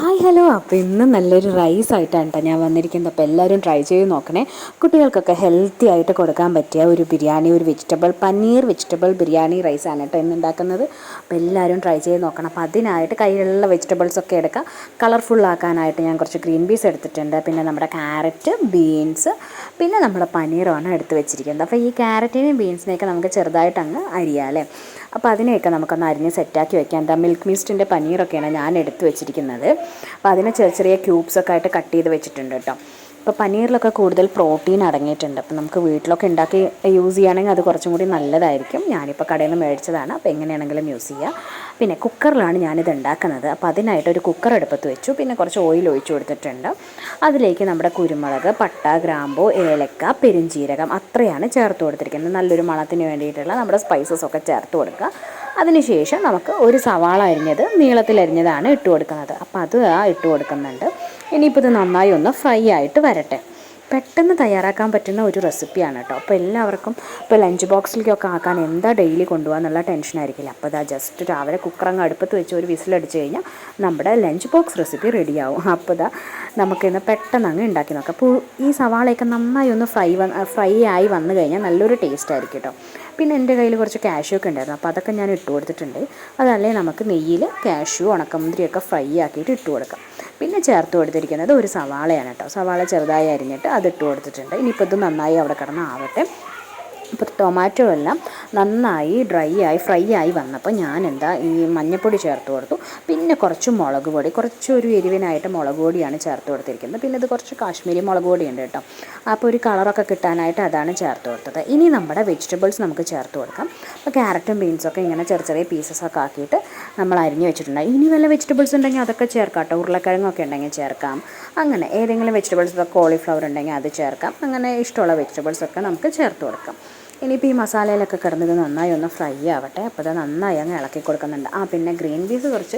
Hi hello. അപ്പോൾ ഇന്ന് നല്ലൊരു റൈസ് ആയിട്ടാണ് കേട്ടോ ഞാൻ വന്നിരിക്കുന്നത്. അപ്പോൾ എല്ലാവരും ട്രൈ ചെയ്ത് നോക്കണേ. കുട്ടികൾക്കൊക്കെ ഹെൽത്തി ആയിട്ട് കൊടുക്കാൻ പറ്റിയ ഒരു ബിരിയാണി, ഒരു പനീർ വെജിറ്റബിൾ ബിരിയാണി റൈസാണ് കേട്ടോ ഇന്ന് ഉണ്ടാക്കുന്നത്. അപ്പോൾ എല്ലാവരും ട്രൈ ചെയ്ത് നോക്കണം. അപ്പോൾ അതിനായിട്ട് കയ്യിലുള്ള വെജിറ്റബിൾസൊക്കെ എടുക്കാം. കളർഫുള്ളാക്കാനായിട്ട് ഞാൻ കുറച്ച് ഗ്രീൻ പീസ് എടുത്തിട്ടുണ്ട്, പിന്നെ നമ്മുടെ ക്യാരറ്റ്, ബീൻസ്, പിന്നെ നമ്മുടെ പനീറുമാണ് എടുത്ത് വെച്ചിരിക്കുന്നത്. അപ്പോൾ ഈ ക്യാരറ്റിനെയും ബീൻസിനെയൊക്കെ നമുക്ക് ചെറുതായിട്ട് അങ്ങ് അരിയാം അല്ലേ. അപ്പോൾ അതിനെയൊക്കെ നമുക്കൊന്ന് അരിഞ്ഞ് സെറ്റാക്കി വെക്കാം. എന്താ മിൽക്ക് മിസ്റ്റിൻ്റെ പനീറൊക്കെയാണ് ഞാൻ എടുത്ത് വെച്ചിരിക്കുന്നത്. അപ്പോൾ അതിനെ ചെറിയ ചെറിയ ക്യൂബ്സൊക്കെ ആയിട്ട് കട്ട് ചെയ്ത് വെച്ചിട്ടുണ്ട് കേട്ടോ. അപ്പോൾ പനീറിലൊക്കെ കൂടുതൽ പ്രോട്ടീൻ അടങ്ങിയിട്ടുണ്ട്. അപ്പോൾ നമുക്ക് വീട്ടിലൊക്കെ ഉണ്ടാക്കി യൂസ് ചെയ്യുകയാണെങ്കിൽ അത് കുറച്ചും കൂടി നല്ലതായിരിക്കും. ഞാനിപ്പോൾ കടയിൽ നിന്ന് മേടിച്ചതാണ്. അപ്പോൾ എങ്ങനെയാണെങ്കിലും യൂസ് ചെയ്യുക. പിന്നെ കുക്കറിലാണ് ഞാനിത് ഉണ്ടാക്കുന്നത്. അപ്പോൾ അതിനായിട്ട് ഒരു കുക്കർ അടുപ്പത്ത് വെച്ചു. പിന്നെ കുറച്ച് ഓയിൽ ഒഴിച്ചു കൊടുത്തിട്ടുണ്ട്. അതിലേക്ക് നമ്മുടെ കുരുമുളക്, പട്ട, ഗ്രാമ്പൂ, ഏലക്ക, പെരുംജീരകം അത്രയാണ് ചേർത്ത് കൊടുത്തിരിക്കുന്നത്. നല്ലൊരു മണത്തിന് വേണ്ടിയിട്ടുള്ള നമ്മുടെ സ്പൈസസ് ഒക്കെ ചേർത്ത് കൊടുക്കുക. അതിനുശേഷം നമുക്ക് ഒരു സവാള അരിഞ്ഞത് നീളത്തിലരിഞ്ഞതാണ് ഇട്ട് കൊടുക്കുന്നത്. അപ്പോൾ അത് ഇട്ട് കൊടുക്കുന്നുണ്ട്. ഇനിയിപ്പോൾ ഇത് നന്നായി ഒന്ന് ഫ്രൈ ആയിട്ട് വരട്ടെ. പെട്ടെന്ന് തയ്യാറാക്കാൻ പറ്റുന്ന ഒരു റെസിപ്പിയാണ് കേട്ടോ. അപ്പോൾ എല്ലാവർക്കും ഇപ്പോൾ ലഞ്ച് ബോക്സിലേക്കൊക്കെ ആക്കാൻ എന്താ ഡെയിലി കൊണ്ടുപോകാന്നുള്ള ടെൻഷനായിരിക്കില്ല. അപ്പോൾ ഇതാ ജസ്റ്റ് രാവിലെ കുക്കറങ്ങ് അടുപ്പത്ത് വെച്ച് ഒരു വിസിലടിച്ച് കഴിഞ്ഞാൽ നമ്മുടെ ലഞ്ച് ബോക്സ് റെസിപ്പി റെഡിയാവും. അപ്പോൾ ഇതാ നമുക്കിന്ന് പെട്ടെന്ന് അങ്ങ് ഉണ്ടാക്കി നോക്കാം. അപ്പോൾ ഈ സവാളയൊക്കെ നന്നായി ഒന്ന് ഫ്രൈ ആയി വന്നു കഴിഞ്ഞാൽ നല്ലൊരു ടേസ്റ്റ് ആയിരിക്കും കേട്ടോ. പിന്നെ എൻ്റെ കയ്യിൽ കുറച്ച് കാഷ്യൂ ഒക്കെ ഉണ്ടായിരുന്നു. അപ്പോൾ അതൊക്കെ ഞാൻ ഇട്ട് കൊടുത്തിട്ടുണ്ട്. അതല്ലേ നമുക്ക് നെയ്യിൽ കാഷ്യൂ, ഉണക്കമുന്തിരിയൊക്കെ ഫ്രൈ ആക്കിയിട്ട് ഇട്ട് കൊടുക്കാം. പിന്നെ ചേർത്ത് കൊടുത്തിരിക്കുന്നത് ഒരു സവാളയാണ് കേട്ടോ. സവാള ചെറുതായി അരിഞ്ഞിട്ട് അതിട്ട് കൊടുത്തിട്ടുണ്ട്. ഇനിയിപ്പോൾ ഇത് നന്നായി അവിടെ കിടന്ന് ആവട്ടെ. ഇപ്പോൾ ടൊമാറ്റോ എല്ലാം നന്നായി ഫ്രൈ ആയി വന്നപ്പോൾ ഞാൻ ഈ മഞ്ഞൾപ്പൊടി ചേർത്ത് കൊടുത്തു. പിന്നെ കുറച്ച് മുളക് പൊടി, കുറച്ചൊരു എരിവിനായിട്ട് മുളക് പൊടിയാണ് ചേർത്ത് കൊടുത്തിരിക്കുന്നത്. പിന്നെ ഇത് കുറച്ച് കാശ്മീരി മുളക് പൊടിയുണ്ട് കേട്ടോ. അപ്പോൾ ഒരു കളറൊക്കെ കിട്ടാനായിട്ട് അതാണ് ചേർത്ത് കൊടുത്തത്. ഇനി നമ്മുടെ വെജിറ്റബിൾസ് നമുക്ക് ചേർത്ത് കൊടുക്കാം. അപ്പോൾ ക്യാരറ്റും ബീൻസൊക്കെ ഇങ്ങനെ ചെറിയ ചെറിയ പീസസൊക്കെ ആക്കിയിട്ട് നമ്മൾ അരിഞ്ഞ് വെച്ചിട്ടുണ്ട്. ഇനി വല്ല വെജിറ്റബിൾസ് ഉണ്ടെങ്കിൽ അതൊക്കെ ചേർക്കാം കേട്ടോ. ഉരുളക്കിഴങ്ങൊക്കെ ഉണ്ടെങ്കിൽ ചേർക്കാം. അങ്ങനെ ഏതെങ്കിലും വെജിറ്റബിൾസ്, ഇപ്പോൾ കോളിഫ്ലവർ ഉണ്ടെങ്കിൽ അത് ചേർക്കാം. അങ്ങനെ ഇഷ്ടമുള്ള വെജിറ്റബിൾസൊക്കെ നമുക്ക് ചേർത്ത് കൊടുക്കാം. ഇനിയിപ്പോൾ ഈ മസാലയിലൊക്കെ കിടന്നത് നന്നായി ഒന്ന് ഫ്രൈ ആവട്ടെ. അപ്പോൾ അത് നന്നായി അങ്ങ് ഇളക്കി കൊടുക്കുന്നുണ്ട്. പിന്നെ ഗ്രീൻ പീസ് കുറച്ച്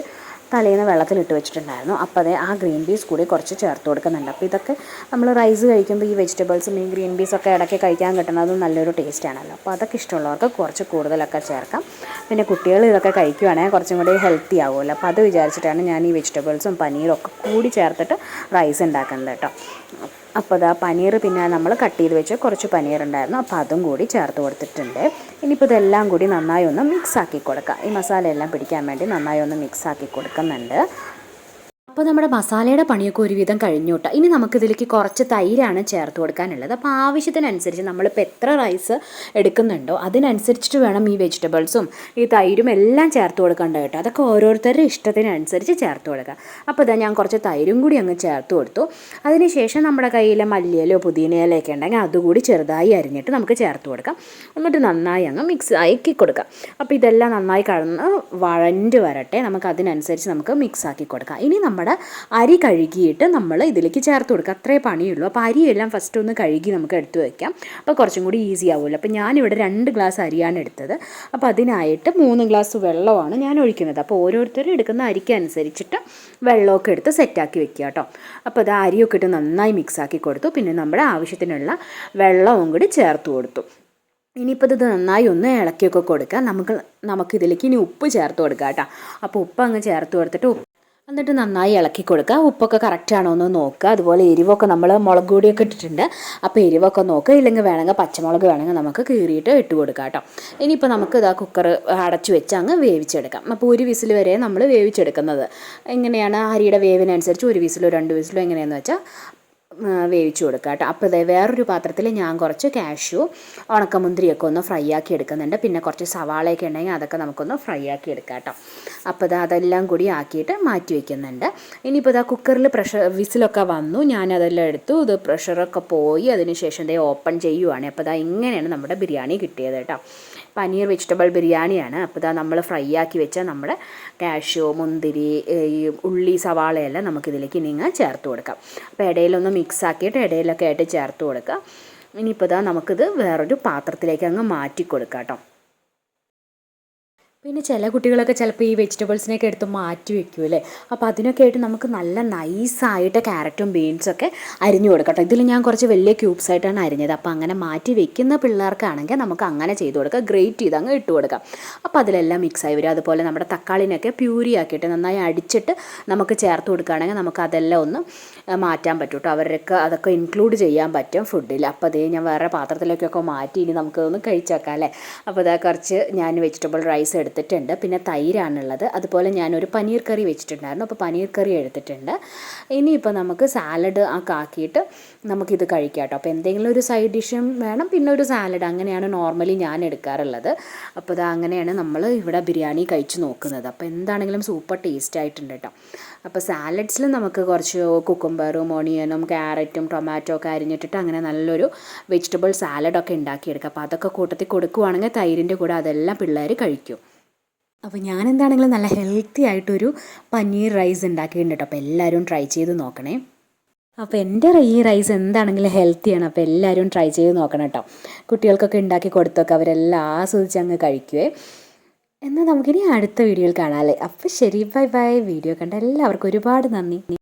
തലേന്ന് വെള്ളത്തിലിട്ട് വെച്ചിട്ടുണ്ടായിരുന്നു. അപ്പോൾ ആ ഗ്രീൻ പീസ് കൂടി കുറച്ച് ചേർത്ത് കൊടുക്കുന്നുണ്ട്. അപ്പോൾ ഇതൊക്കെ നമ്മൾ റൈസ് കഴിക്കുമ്പോൾ ഈ വെജിറ്റബിൾസും ഈ ഗ്രീൻ പീസൊക്കെ ഇടയ്ക്ക് കഴിക്കാൻ കിട്ടുന്നതും നല്ലൊരു ടേസ്റ്റ് ആണല്ലോ. അപ്പോൾ അതൊക്കെ ഇഷ്ടമുള്ളവർക്ക് കുറച്ച് കൂടുതലൊക്കെ ചേർക്കാം. പിന്നെ കുട്ടികൾ ഇതൊക്കെ കഴിക്കുകയാണെങ്കിൽ കുറച്ചും കൂടി ഹെൽത്തി ആവുമല്ലോ. അപ്പോൾ അത് വിചാരിച്ചിട്ടാണ് ഞാൻ ഈ വെജിറ്റബിൾസും പനീറും ഒക്കെ കൂടി ചേർത്തിട്ട് റൈസ് ഉണ്ടാക്കുന്നത് കേട്ടോ. അപ്പോൾ പനീർ പിന്നെ നമ്മൾ കട്ട് ചെയ്ത് വെച്ച് കുറച്ച് പനീർ ഉണ്ടായിരുന്നു. അപ്പോൾ അതും കൂടി ചേർത്ത് കൊടുത്തിട്ടുണ്ട്. ഇനിയിപ്പോൾ ഇതെല്ലാം കൂടി നന്നായി ഒന്ന് മിക്സ് ആക്കി കൊടുക്കാം. ഈ മസാലയെല്ലാം പിടിക്കാൻ വേണ്ടി നന്നായി ഒന്ന് മിക്സ് ആക്കി കൊടുക്കുന്നുണ്ട്. അപ്പോൾ നമ്മുടെ മസാലയുടെ പണിയൊക്കെ ഒരുവിധം കഴിഞ്ഞു കേട്ടോ. ഇനി നമുക്കിതിലേക്ക് കുറച്ച് തൈരാണ് ചേർത്ത് കൊടുക്കാനുള്ളത്. അപ്പോൾ ആവശ്യത്തിനനുസരിച്ച് നമ്മളിപ്പോൾ എത്ര റൈസ് എടുക്കുന്നുണ്ടോ അതിനനുസരിച്ചിട്ട് വേണം ഈ വെജിറ്റബിൾസും ഈ തൈരും എല്ലാം ചേർത്ത് കൊടുക്കേണ്ടത് കേട്ടോ. അതൊക്കെ ഓരോരുത്തരുടെ ഇഷ്ടത്തിനനുസരിച്ച് ചേർത്ത് കൊടുക്കുക. അപ്പോൾ ഞാൻ കുറച്ച് തൈരും കൂടി അങ്ങ് ചേർത്ത് കൊടുത്തു. അതിനുശേഷം നമ്മുടെ കയ്യിൽ മല്ലിയിലോ പുതിനയിലൊക്കെ ഉണ്ടെങ്കിൽ അതുകൂടി ചെറുതായി അരിഞ്ഞിട്ട് നമുക്ക് ചേർത്ത് കൊടുക്കാം. എന്നിട്ട് നന്നായി അങ്ങ് മിക്സ് ആക്കി കൊടുക്കാം. അപ്പോൾ ഇതെല്ലാം നന്നായി വഴണ്ട് വരട്ടെ. നമുക്ക് അതിനനുസരിച്ച് നമുക്ക് മിക്സ് ആക്കി കൊടുക്കാം. ഇനി നമ്മുടെ അരി കഴുകിയിട്ട് നമ്മൾ ഇതിലേക്ക് ചേർത്ത് കൊടുക്കുക. അത്രേ പണിയുള്ളൂ. അപ്പോൾ അരിയെല്ലാം ഫസ്റ്റ് ഒന്ന് കഴുകി നമുക്ക് എടുത്ത് വയ്ക്കാം. അപ്പോൾ കുറച്ചും കൂടി ഈസി ആവുമല്ലോ. അപ്പോൾ ഞാനിവിടെ 2 ഗ്ലാസ് അരിയാണ് എടുത്തത്. അപ്പോൾ അതിനായിട്ട് 3 ഗ്ലാസ് വെള്ളമാണ് ഞാൻ ഒഴിക്കുന്നത്. അപ്പോൾ ഓരോരുത്തരും എടുക്കുന്ന അരിക്ക് അനുസരിച്ചിട്ട് വെള്ളമൊക്കെ എടുത്ത് സെറ്റാക്കി വെക്കുക കേട്ടോ. അപ്പോൾ അത് അരിയൊക്കെ ഇട്ട് നന്നായി മിക്സാക്കി കൊടുത്തു. പിന്നെ നമ്മുടെ ആവശ്യത്തിനുള്ള വെള്ളവും കൂടി ചേർത്ത് കൊടുത്തു. ഇനിയിപ്പോൾ ഇത് നന്നായി ഒന്ന് ഇളക്കിയൊക്കെ കൊടുക്കുക. നമുക്കിതിലേക്ക് ഇനി ഉപ്പ് ചേർത്ത് കൊടുക്കുക കേട്ടോ. അപ്പോൾ ഉപ്പ് അങ്ങ് ചേർത്ത് കൊടുത്തിട്ട് എന്നിട്ട് നന്നായി ഇളക്കി കൊടുക്കുക. ഉപ്പൊക്കെ കറക്റ്റ് ആണോ എന്ന് നോക്കുക. അതുപോലെ എരിവൊക്കെ നമ്മൾ മുളക് പൊടിയൊക്കെ ഇട്ടിട്ടുണ്ട്. അപ്പോൾ എരിവൊക്കെ നോക്കുക. ഇല്ലെങ്കിൽ വേണമെങ്കിൽ പച്ചമുളക് വേണമെങ്കിൽ നമുക്ക് കീറിയിട്ട് ഇട്ട് കൊടുക്കാം കേട്ടോ. ഇനിയിപ്പോൾ നമുക്ക് കുക്കർ അടച്ചു വെച്ച് അങ്ങ് വേവിച്ചെടുക്കാം. അപ്പോൾ ഒരു വിസിൽ വരെ നമ്മൾ വേവിച്ചെടുക്കുന്നത്. എങ്ങനെയാണ് അരിയുടെ വേവിനനുസരിച്ച് 1 വിസിലോ 2 വിസിലോ എങ്ങനെയാണെന്ന് വെച്ചാൽ വേവിച്ച് കൊടുക്കുക കേട്ടോ. അപ്പോൾ വേറൊരു പാത്രത്തിൽ ഞാൻ കുറച്ച് കാഷ്യൂ, ഉണക്കമുന്തിരിയൊക്കെ ഒന്ന് ഫ്രൈ ആക്കി എടുക്കുന്നുണ്ട്. പിന്നെ കുറച്ച് സവാളയൊക്കെ ഉണ്ടെങ്കിൽ അതൊക്കെ നമുക്കൊന്ന് ഫ്രൈ ആക്കി എടുക്കാം കേട്ടോ. അപ്പോൾ അതെല്ലാം കൂടി ആക്കിയിട്ട് മാറ്റി വയ്ക്കുന്നുണ്ട്. ഇനിയിപ്പോൾ കുക്കറിൽ വിസിലൊക്കെ വന്നു. ഞാനതെല്ലാം എടുത്തു. ഇത് പ്രഷറൊക്കെ പോയി അതിന് ശേഷം ഓപ്പൺ ചെയ്യുവാണ്. അപ്പോൾ ഇങ്ങനെയാണ് നമ്മുടെ ബിരിയാണി കിട്ടിയത് കേട്ടോ. പനീർ വെജിറ്റബിൾ ബിരിയാണിയാണ്. അപ്പോൾ നമ്മൾ ഫ്രൈ ആക്കി വെച്ച നമ്മുടെ കാഷ്യൂ, മുന്തിരി, ഈ ഉള്ളി, സവാളയെല്ലാം നമുക്കിതിലേക്ക് ഇങ്ങനെ ചേർത്ത് കൊടുക്കാം. അപ്പോൾ ഇടയിലൊന്ന് മിക്സ് ആക്കിയിട്ട് ഇടയിലൊക്കെ ആയിട്ട് ചേർത്ത് കൊടുക്കുക. ഇനിയിപ്പോൾ നമുക്കിത് വേറൊരു പാത്രത്തിലേക്ക് അങ്ങ് മാറ്റി കൊടുക്കാം കേട്ടോ. പിന്നെ ചില കുട്ടികളൊക്കെ ചിലപ്പോൾ ഈ വെജിറ്റബിൾസിനെയൊക്കെ എടുത്ത് മാറ്റി വെക്കും അല്ലേ. അപ്പോൾ അതിനൊക്കെ ആയിട്ട് നമുക്ക് നല്ല നൈസായിട്ട് ക്യാരറ്റും ബീൻസൊക്കെ അരിഞ്ഞു കൊടുക്കാം കേട്ടോ. ഇതിൽ ഞാൻ കുറച്ച് വലിയ ക്യൂബ്സ് ആയിട്ടാണ് അരിഞ്ഞത്. അപ്പോൾ അങ്ങനെ മാറ്റി വെക്കുന്ന പിള്ളേർക്കാണെങ്കിൽ നമുക്ക് അങ്ങനെ ചെയ്ത് കൊടുക്കാം, ഗ്രേറ്റ് ചെയ്ത് അങ്ങ് ഇട്ട് കൊടുക്കാം. അപ്പോൾ അതിലെല്ലാം മിക്സായി വരും. അതുപോലെ നമ്മുടെ തക്കാളിനൊക്കെ പ്യൂരി ആക്കിയിട്ട് നന്നായി അടിച്ചിട്ട് നമുക്ക് ചേർത്ത് കൊടുക്കുകയാണെങ്കിൽ നമുക്ക് അതെല്ലാം ഒന്ന് മാറ്റാൻ പറ്റും കേട്ടോ. അവർക്ക് അതൊക്കെ ഇൻക്ലൂഡ് ചെയ്യാൻ പറ്റും ഫുഡിൽ. അപ്പോൾ അതേ ഞാൻ വേറെ പാത്രത്തിലേക്കൊക്കെ മാറ്റി ഇനി നമുക്കൊന്ന് കഴിച്ചേക്കാം അല്ലേ. അപ്പോൾ അതാ കുറച്ച് ഞാൻ വെജിറ്റബിൾ റൈസ് എടുത്തിട്ടുണ്ട്. പിന്നെ തൈരാണുള്ളത്. അതുപോലെ ഞാനൊരു പനീർ കറി വെച്ചിട്ടുണ്ടായിരുന്നു. അപ്പോൾ പനീർ കറി എടുത്തിട്ടുണ്ട്. ഇനിയിപ്പോൾ നമുക്ക് സാലഡ് ആക്കിയിട്ട് നമുക്കിത് കഴിക്കാം കേട്ടോ. അപ്പോൾ എന്തെങ്കിലും ഒരു സൈഡ് ഡിഷും വേണം, പിന്നെ ഒരു സാലഡ്, അങ്ങനെയാണ് നോർമലി ഞാൻ എടുക്കാറുള്ളത്. അപ്പോൾ ഇത് അങ്ങനെയാണ് നമ്മൾ ഇവിടെ ബിരിയാണി കഴിച്ച് നോക്കുന്നത്. അപ്പോൾ എന്താണെങ്കിലും സൂപ്പർ ടേസ്റ്റ് ആയിട്ടുണ്ട് കേട്ടോ. അപ്പോൾ സാലഡ്സിൽ നമുക്ക് കുറച്ച് കുക്കുംബറും ഓണിയനും ക്യാരറ്റും ടൊമാറ്റോ ഒക്കെ അരിഞ്ഞിട്ടിട്ട് അങ്ങനെ നല്ലൊരു വെജിറ്റബിൾ സാലഡൊക്കെ ഉണ്ടാക്കിയെടുക്കുക. അപ്പോൾ അതൊക്കെ കൂട്ടത്തിൽ കൊടുക്കുവാണെങ്കിൽ തൈരിൻ്റെ കൂടെ അതെല്ലാം പിള്ളേർ കഴിക്കും. അപ്പോൾ ഞാൻ എന്താണെങ്കിലും നല്ല ഹെൽത്തി ആയിട്ടൊരു പനീർ റൈസ് ഉണ്ടാക്കിയിട്ടുണ്ട് കേട്ടോ. അപ്പോൾ എല്ലാവരും ട്രൈ ചെയ്ത് നോക്കണേ. അപ്പോൾ എൻ്റെ ഈ റൈസ് എന്താണെങ്കിലും ഹെൽത്തിയാണ്. അപ്പോൾ എല്ലാവരും ട്രൈ ചെയ്ത് നോക്കണം കേട്ടോ. കുട്ടികൾക്കൊക്കെ ഉണ്ടാക്കി കൊടുത്തൊക്കെ അവരെല്ലാം ആസ്വദിച്ച് അങ്ങ് കഴിക്കുവേ. എന്നാൽ നമുക്കിനി അടുത്ത വീഡിയോയിൽ കാണാമല്ലേ. അപ്പോൾ ശരി, ബൈ ബൈ. വീഡിയോ കണ്ട എല്ലാവർക്കും ഒരുപാട് നന്ദി.